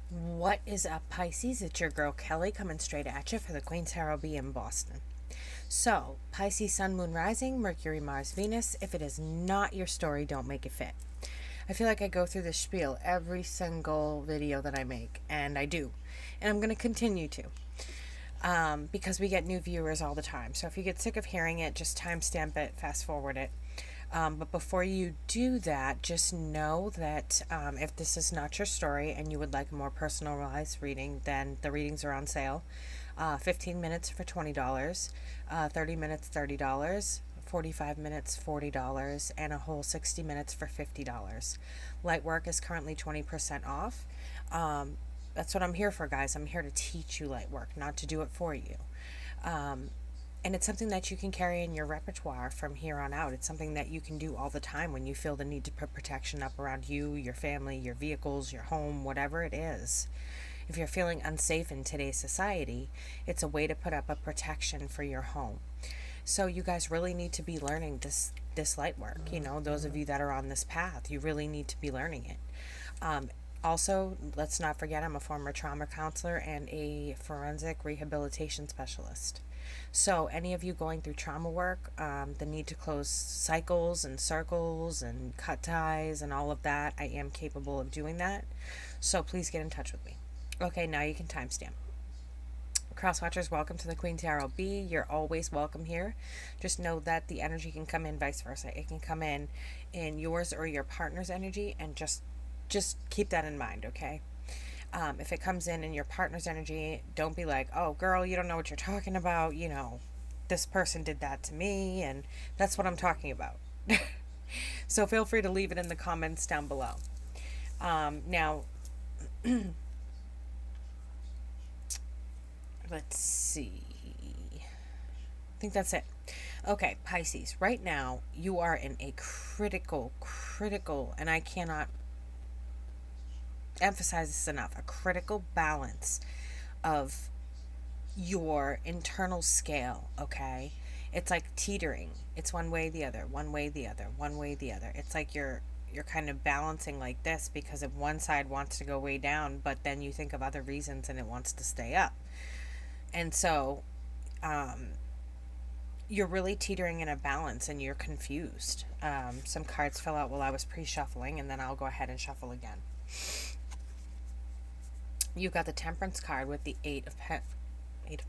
What is up, Pisces? It's your girl Kelly coming straight at you for the QueenTarotB in Boston. So, Pisces, Sun, Moon, Rising, Mercury, Mars, Venus. If it is not your story, don't make it fit. I feel like I go through this spiel every single video that I make, and I do. And I'm going to continue to. Because we get new viewers all the time. So if you get sick of hearing it, just timestamp it, fast forward it. But before you do that, just know that if this is not your story and you would like a more personalized reading, then the readings are on sale. 15 minutes for $20, 30 minutes $30, 45 minutes $40, and a whole 60 minutes for $50. Light work is currently 20% off. That's what I'm here for, guys. I'm here to teach you light work, not to do it for you. And it's something that you can carry in your repertoire from here on out. It's something that you can do all the time when you feel the need to put protection up around you, your family, your vehicles, your home, whatever it is. If you're feeling unsafe in today's society, it's a way to put up a protection for your home. So you guys really need to be learning this light work. You know, those of you that are on this path, you really need to be learning it. Also, let's not forget I'm a former trauma counselor and a forensic rehabilitation specialist. So any of you going through trauma work, the need to close cycles and circles and cut ties and all of that, I am capable of doing that. So please get in touch with me. Okay, now you can timestamp. Crosswatchers, welcome to the QueenTarotB. You're always welcome here. Just know that the energy can come in vice versa. It can come in yours or your partner's energy, and just keep that in mind, okay? If it comes in your partner's energy, don't be like, oh, girl, you don't know what you're talking about. You know, this person did that to me, and that's what I'm talking about. So feel free to leave it in the comments down below. Now, let's see. I think that's it. Okay, Pisces, right now you are in a critical, and I cannot emphasize this enough, a critical balance of your internal scale, okay? It's like teetering. It's one way the other, one way the other, one way the other. It's like you're kind of balancing like this, because if one side wants to go way down, but then you think of other reasons and it wants to stay up. And so you're really teetering in a balance and you're confused. Some cards fell out while I was pre-shuffling, and then I'll go ahead and shuffle again. You've got the Temperance card with the Eight of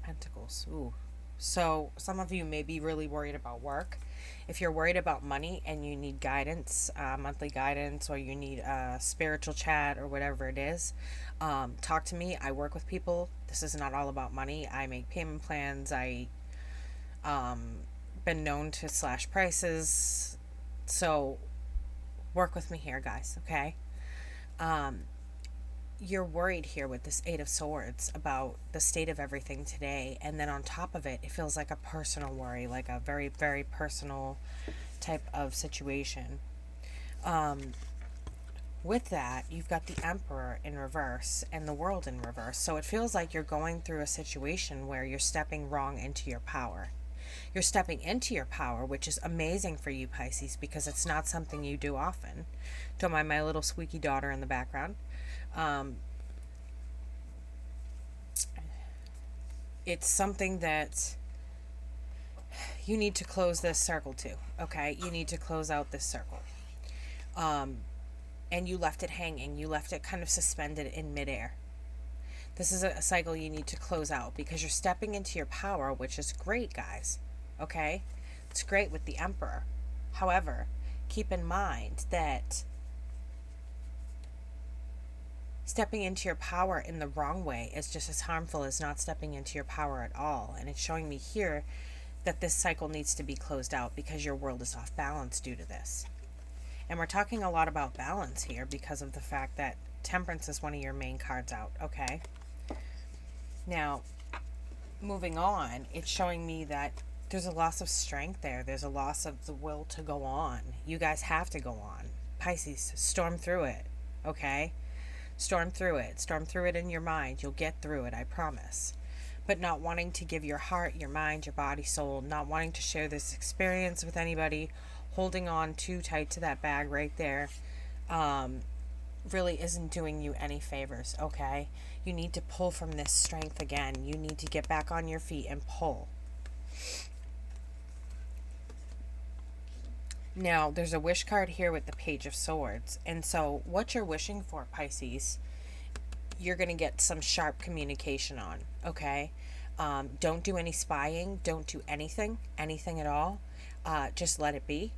Pentacles. Ooh. So some of you may be really worried about work. If you're worried about money and you need guidance, monthly guidance, or you need a spiritual chat or whatever it is, talk to me. I work with people. This is not all about money. I make payment plans. I been known to slash prices. So work with me here, guys, okay? You're worried here with this Eight of Swords about the state of everything today, and then on top of it, it feels like a personal worry, like a very, very personal type of situation. With that, you've got the Emperor in reverse and the World in reverse, so it feels like you're going through a situation where you're stepping wrong into your power. You're stepping into your power, which is amazing for you, Pisces, because it's not something you do often. Don't mind my little squeaky daughter in the background. It's something that you need to close this circle to, okay? You need to close out this circle. And you left it hanging. You left it kind of suspended in midair. This is a cycle you need to close out because you're stepping into your power, which is great, guys, okay? It's great with the Emperor. However, keep in mind that stepping into your power in the wrong way is just as harmful as not stepping into your power at all. And it's showing me here that this cycle needs to be closed out because your world is off balance due to this. And we're talking a lot about balance here because of the fact that Temperance is one of your main cards out, okay? Now, moving on, it's showing me that there's a loss of strength there. There's a loss of the will to go on. You guys have to go on. Pisces, storm through it, okay? Storm through it. Storm through it in your mind. You'll get through it, I promise. But not wanting to give your heart, your mind, your body, soul, not wanting to share this experience with anybody, holding on too tight to that bag right there, really isn't doing you any favors, okay? You need to pull from this strength again. You need to get back on your feet and pull. Now, there's a wish card here with the Page of Swords. And so what you're wishing for, Pisces, you're going to get some sharp communication on, okay? Don't do any spying. Don't do anything at all. Just let it be.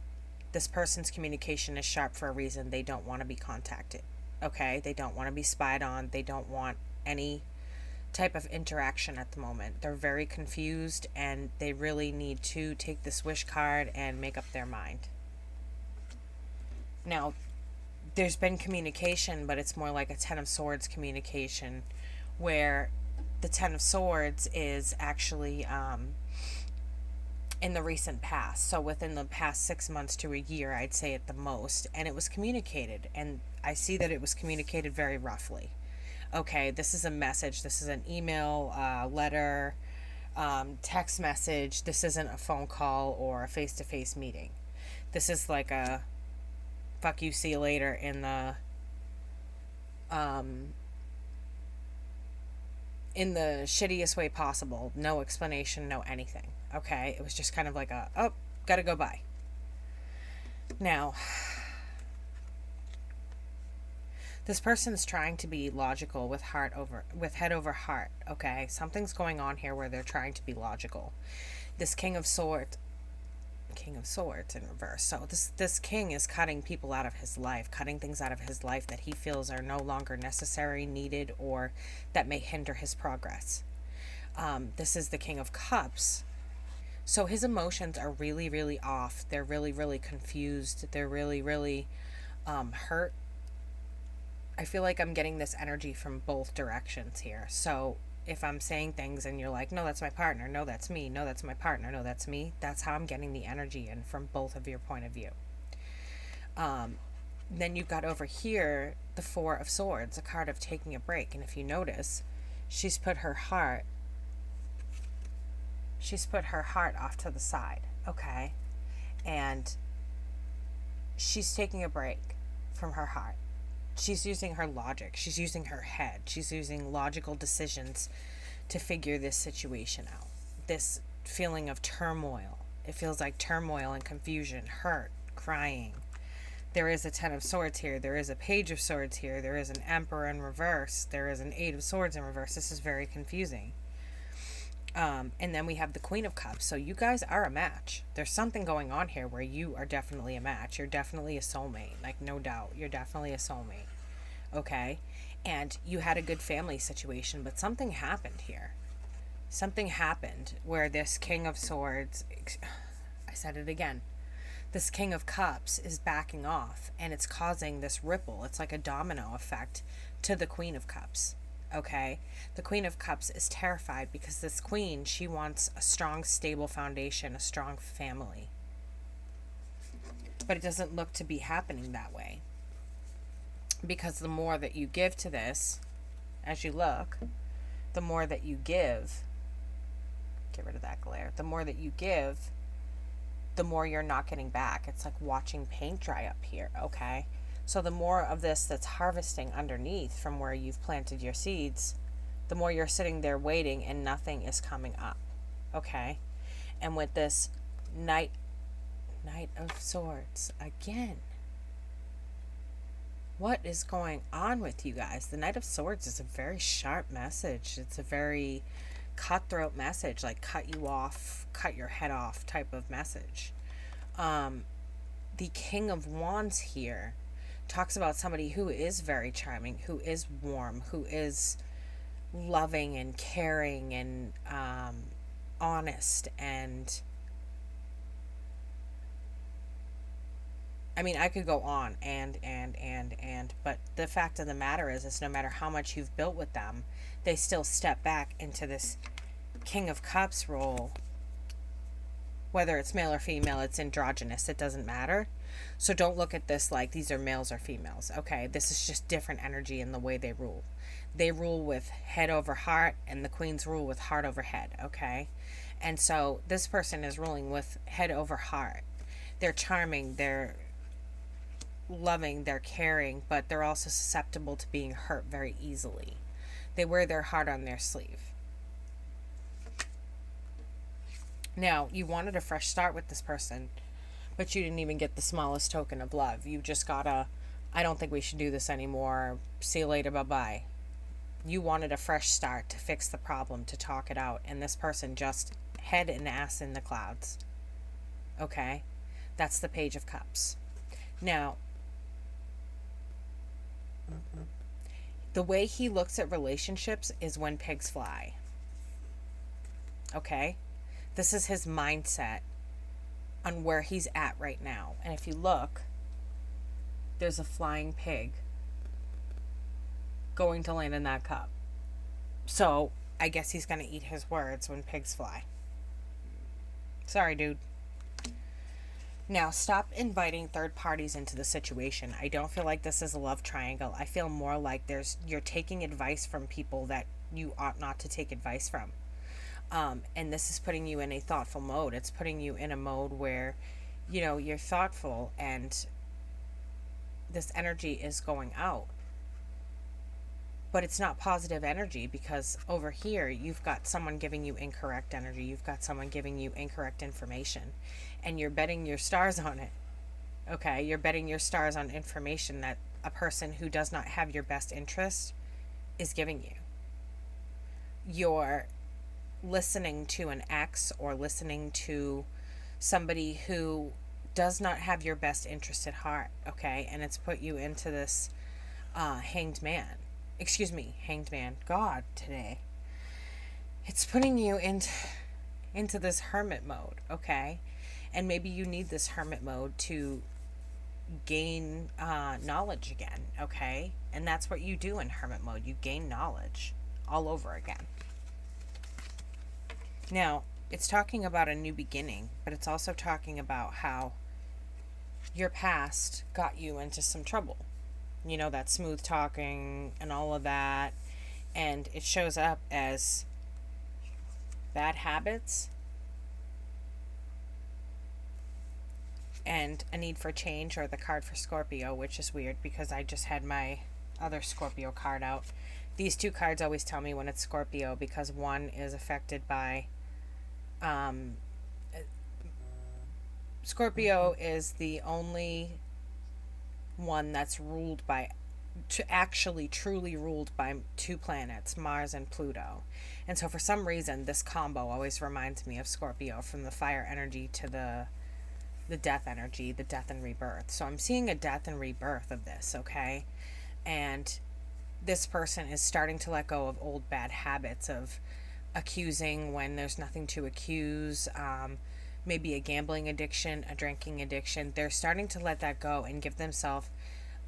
This person's communication is sharp for a reason. They don't want to be contacted, okay? They don't want to be spied on. They don't want any type of interaction at the moment. They're very confused, and they really need to take this wish card and make up their mind. Now, there's been communication, but it's more like a Ten of Swords communication, where the Ten of Swords is actually in the recent past. So within the past 6 months to a year, I'd say at the most. And it was communicated. And I see that it was communicated very roughly. Okay, this is a message. This is an email, letter, text message. This isn't a phone call or a face-to-face meeting. This is like a fuck you, see you later in the shittiest way possible. No explanation, no anything. Okay, it was just kind of like a, oh, gotta go by. Now, this person's trying to be logical with head over heart, okay? Something's going on here where they're trying to be logical. This King of Swords in reverse. So this king is cutting people out of his life, cutting things out of his life that he feels are no longer necessary, needed, or that may hinder his progress. This is the King of Cups. So his emotions are really, really off. They're really, really confused. They're really, really hurt. I feel like I'm getting this energy from both directions here. So if I'm saying things and you're like, no, that's my partner, no, that's me, no, that's my partner, no, that's me, that's how I'm getting the energy in from both of your point of view. Then you've got over here the Four of Swords, a card of taking a break. And if you notice, she's put her heart off to the side, okay? And she's taking a break from her heart. She's using her logic. She's using her head. She's using logical decisions to figure this situation out. This feeling of turmoil. It feels like turmoil and confusion, hurt, crying. There is a Ten of Swords here. There is a Page of Swords here. There is an Emperor in reverse. There is an Eight of Swords in reverse. This is very confusing. And then we have the Queen of Cups. So you guys are a match. There's something going on here where you are definitely a match. You're definitely a soulmate. Like, no doubt. You're definitely a soulmate. Okay? And you had a good family situation, but something happened here. Something happened where this King of Swords, I said it again, this King of Cups is backing off, and it's causing this ripple. It's like a domino effect to the Queen of Cups. Okay, the Queen of Cups is terrified because this queen, she wants a strong, stable foundation, a strong family. But it doesn't look to be happening that way. Because the more that you give to this, as you look, the more that you give, get rid of that glare, the more that you give, the more you're not getting back. It's like watching paint dry up here, okay? So the more of this that's harvesting underneath from where you've planted your seeds, the more you're sitting there waiting and nothing is coming up, okay? And with this Knight of Swords, again, what is going on with you guys? The Knight of Swords is a very sharp message. It's a very cutthroat message, like cut you off, cut your head off type of message. The King of Wands here talks about somebody who is very charming, who is warm, who is loving and caring and honest. And I mean, I could go on and, but the fact of the matter is no matter how much you've built with them, they still step back into this King of Cups role. Whether it's male or female, it's androgynous, it doesn't matter. So don't look at this like these are males or females, okay? This is just different energy in the way they rule. They rule with head over heart, and the queens rule with heart over head, okay? And so this person is ruling with head over heart. They're charming, they're loving, they're caring, but they're also susceptible to being hurt very easily. They wear their heart on their sleeve. Now, you wanted a fresh start with this person, but you didn't even get the smallest token of love. You just got I don't think we should do this anymore. See you later, bye-bye. You wanted a fresh start to fix the problem, to talk it out, and this person just head and ass in the clouds. Okay? That's the Page of Cups. Now, the way he looks at relationships is when pigs fly. Okay? This is his mindset on where he's at right now. And if you look, there's a flying pig going to land in that cup. So I guess he's going to eat his words when pigs fly. Sorry, dude. Now, stop inviting third parties into the situation. I don't feel like this is a love triangle. I feel more like you're taking advice from people that you ought not to take advice from. And this is putting you in a thoughtful mode. It's putting you in a mode where, you're thoughtful and this energy is going out. But it's not positive energy, because over here you've got someone giving you incorrect energy. You've got someone giving you incorrect information. And you're betting your stars on it. Okay? You're betting your stars on information that a person who does not have your best interest is giving you. You're listening to an ex or listening to somebody who does not have your best interest at heart, okay? And it's put you into this hanged man. God, today. It's putting you into this hermit mode, okay? And maybe you need this hermit mode to gain knowledge again, okay? And that's what you do in hermit mode. You gain knowledge all over again. Now, it's talking about a new beginning, but it's also talking about how your past got you into some trouble. That smooth talking and all of that. And it shows up as bad habits and a need for change, or the card for Scorpio, which is weird because I just had my other Scorpio card out. These two cards always tell me when it's Scorpio, because one is affected by Scorpio is the only one that's ruled by, truly ruled by two planets, Mars and Pluto. And so for some reason, this combo always reminds me of Scorpio, from the fire energy to the death energy, the death and rebirth. So I'm seeing a death and rebirth of this, okay? And this person is starting to let go of old bad habits of accusing when there's nothing to accuse, maybe a gambling addiction, a drinking addiction. They're starting to let that go and give themselves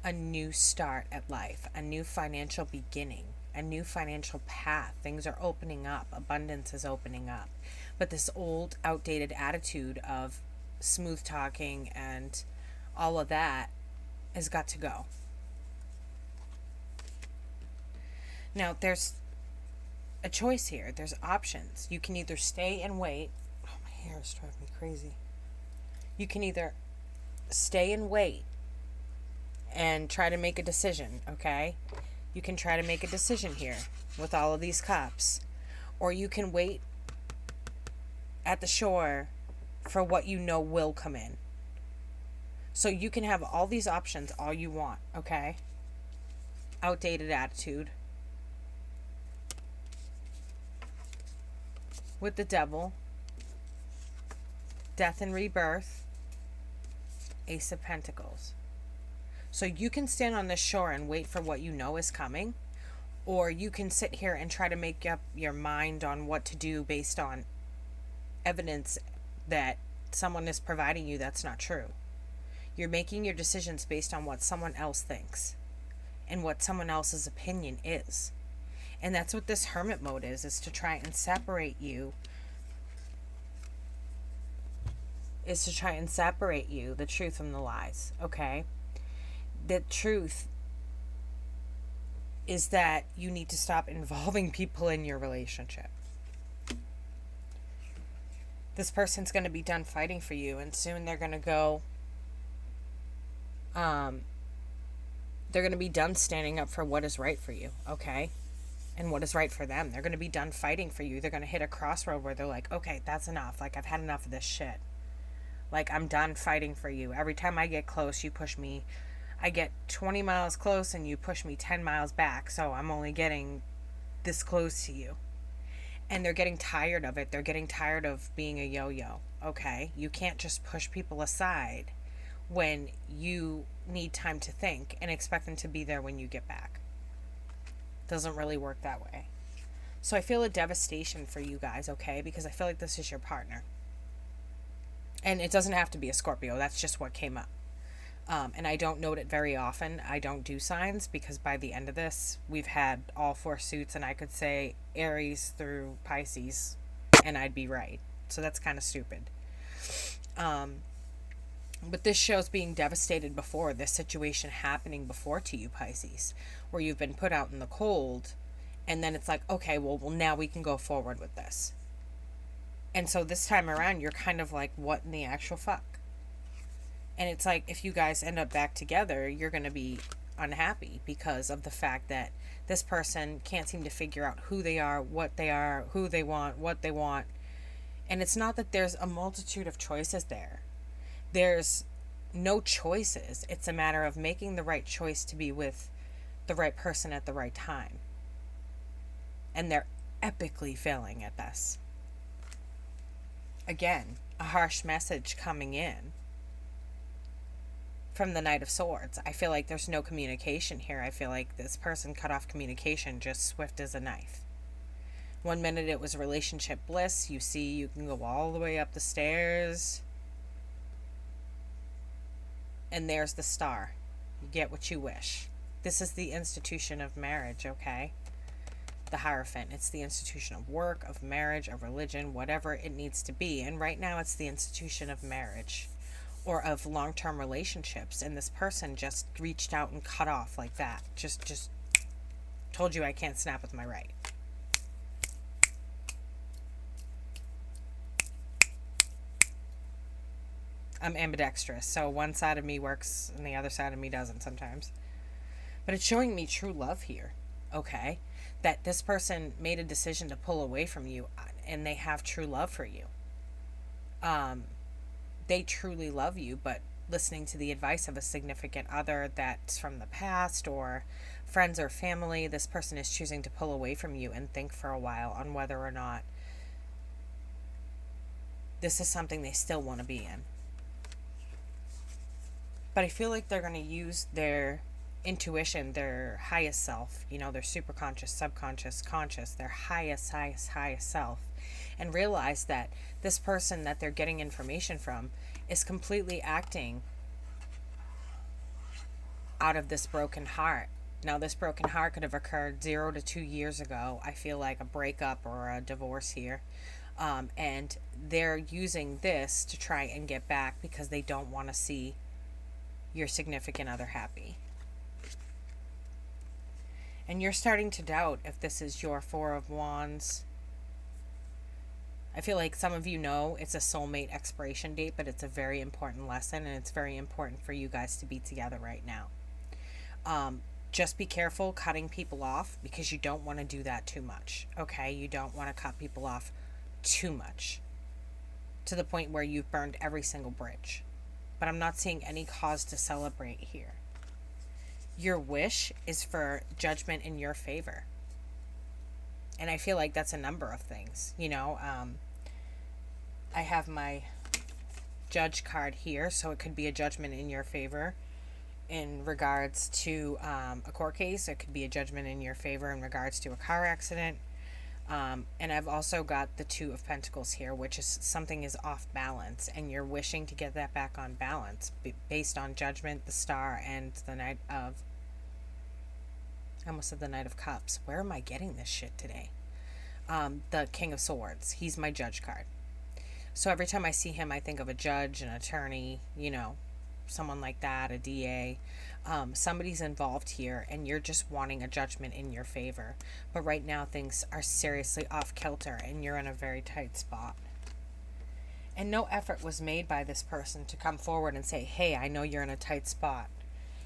a new start at life, a new financial beginning, a new financial path. Things are opening up. Abundance is opening up. But this old, outdated attitude of smooth talking and all of that has got to go. Now, there's a choice here. There's options. You can either stay and wait. Oh, my hair is driving me crazy. You can either stay and wait and try to make a decision, okay? You can try to make a decision here with all of these cups. Or you can wait at the shore for what you know will come in. So you can have all these options all you want, okay? Outdated attitude. With the Devil, death and rebirth, Ace of Pentacles. So you can stand on this shore and wait for what you know is coming, or you can sit here and try to make up your mind on what to do based on evidence that someone is providing you that's not true. You're making your decisions based on what someone else thinks and what someone else's opinion is. And that's what this hermit mode is to try and separate you. The truth from the lies, okay? The truth is that you need to stop involving people in your relationship. This person's going to be done fighting for you, and soon they're going to go They're going to be done standing up for what is right for you, okay? And what is right for them. They're going to be done fighting for you. They're going to hit a crossroad where they're like, okay, that's enough. Like, I've had enough of this shit. Like, I'm done fighting for you. Every time I get close, you push me. I get 20 miles close and you push me 10 miles back. So I'm only getting this close to you. And they're getting tired of it. They're getting tired of being a yo-yo, okay? You can't just push people aside when you need time to think and expect them to be there when you get back. Doesn't really work that way. So I feel a devastation for you guys, okay? Because I feel like this is your partner. And it doesn't have to be a Scorpio. That's just what came up. And I don't note it very often. I don't do signs because by the end of this, we've had all 4 suits and I could say Aries through Pisces and I'd be right. So that's kind of stupid. But this shows being devastated before, this situation happening before to you, Pisces, where you've been put out in the cold and then it's like, okay, well now we can go forward with this. And so this time around, you're kind of like, what in the actual fuck? And it's like, if you guys end up back together, you're going to be unhappy because of the fact that this person can't seem to figure out who they are, who they want, what they want. And it's not that there's a multitude of choices there. There's no choices. It's a matter of making the right choice to be with the right person at the right time. And they're epically failing at this. Again, a harsh message coming in from the Knight of Swords. I feel like there's no communication here. I feel like this person cut off communication just swift as a knife. One minute it was relationship bliss. You see, you can go all the way up the stairs. And there's the star. You get what you wish. This is the institution of marriage, okay? The Hierophant. It's the institution of work, of marriage, of religion, whatever it needs to be. And right now it's the institution of marriage or of long-term relationships. And this person just reached out and cut off like that. Just told you I can't snap with my right. I'm ambidextrous, so one side of me works and the other side of me doesn't sometimes. But it's showing me true love here, okay? That this person made a decision to pull away from you and they have true love for you. They truly love you, but listening to the advice of a significant other that's from the past or friends or family, this person is choosing to pull away from you and think for a while on whether or not this is something they still want to be in. But I feel like they're going to use their intuition, their highest self, you know, their superconscious, subconscious, conscious, their highest self, and realize that this person that they're getting information from is completely acting out of this broken heart. Now, this broken heart could have occurred 0 to 2 years ago. I feel like a breakup or a divorce here. And they're using this to try and get back because they don't want to see your significant other happy. And you're starting to doubt if this is your Four of Wands. I feel like some of you know it's a soulmate expiration date, but it's a very important lesson, and it's very important for you guys to be together right now. Just be careful cutting people off because you don't want to do that too much, okay? You don't want to cut people off too much to the point where you've burned every single bridge. But I'm not seeing any cause to celebrate here. Your wish is for judgment in your favor. And I feel like that's a number of things. You know, I have my judge card here, so it could be a judgment in your favor in regards to a court case. It could be a judgment in your favor in regards to a car accident. And I've also got the Two of Pentacles here, which is something is off balance, and you're wishing to get that back on balance based on Judgment, the Star, and the Knight of... I almost said the Knight of Cups. Where am I getting this shit today? The King of Swords. He's my judge card. So every time I see him, I think of a judge, an attorney, you know, someone like that, a DA. Somebody's involved here and you're just wanting a judgment in your favor. But right now things are seriously off kilter and you're in a very tight spot. And no effort was made by this person to come forward and say, hey, I know you're in a tight spot.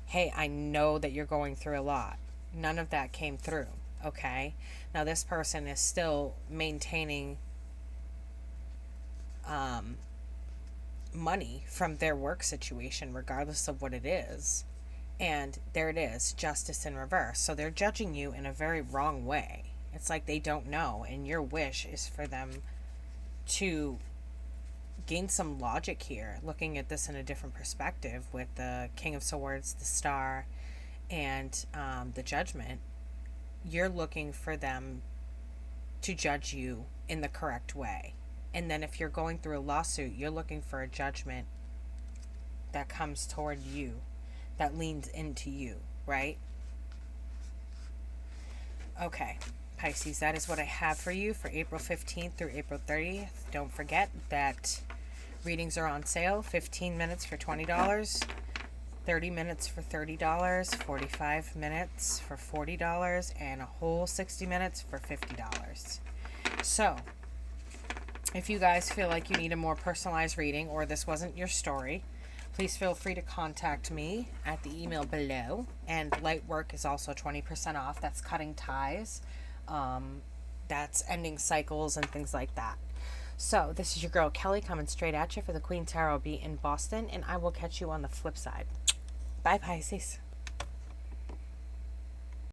hey, I know that you're going through a lot. None of that came through, okay? Now, this person is still maintaining money from their work situation, regardless of what it is. And there it is, justice in reverse. So they're judging you in a very wrong way. It's like they don't know, and your wish is for them to gain some logic here, looking at this in a different perspective with the King of Swords, the Star, and the Judgment. You're looking for them to judge you in the correct way. And then if you're going through a lawsuit, you're looking for a judgment that comes toward you, that leans into you, right? Okay, Pisces, that is what I have for you for April 15th through April 30th. Don't forget that readings are on sale, 15 minutes for $20, 30 minutes for $30, 45 minutes for $40, and a whole 60 minutes for $50. So, if you guys feel like you need a more personalized reading or this wasn't your story, please feel free to contact me at the email below. And light work is also 20% off. That's cutting ties. That's ending cycles and things like that. So this is your girl Kelly coming straight at you for the QueenTarotB in Boston. And I will catch you on the flip side. Bye, Pisces.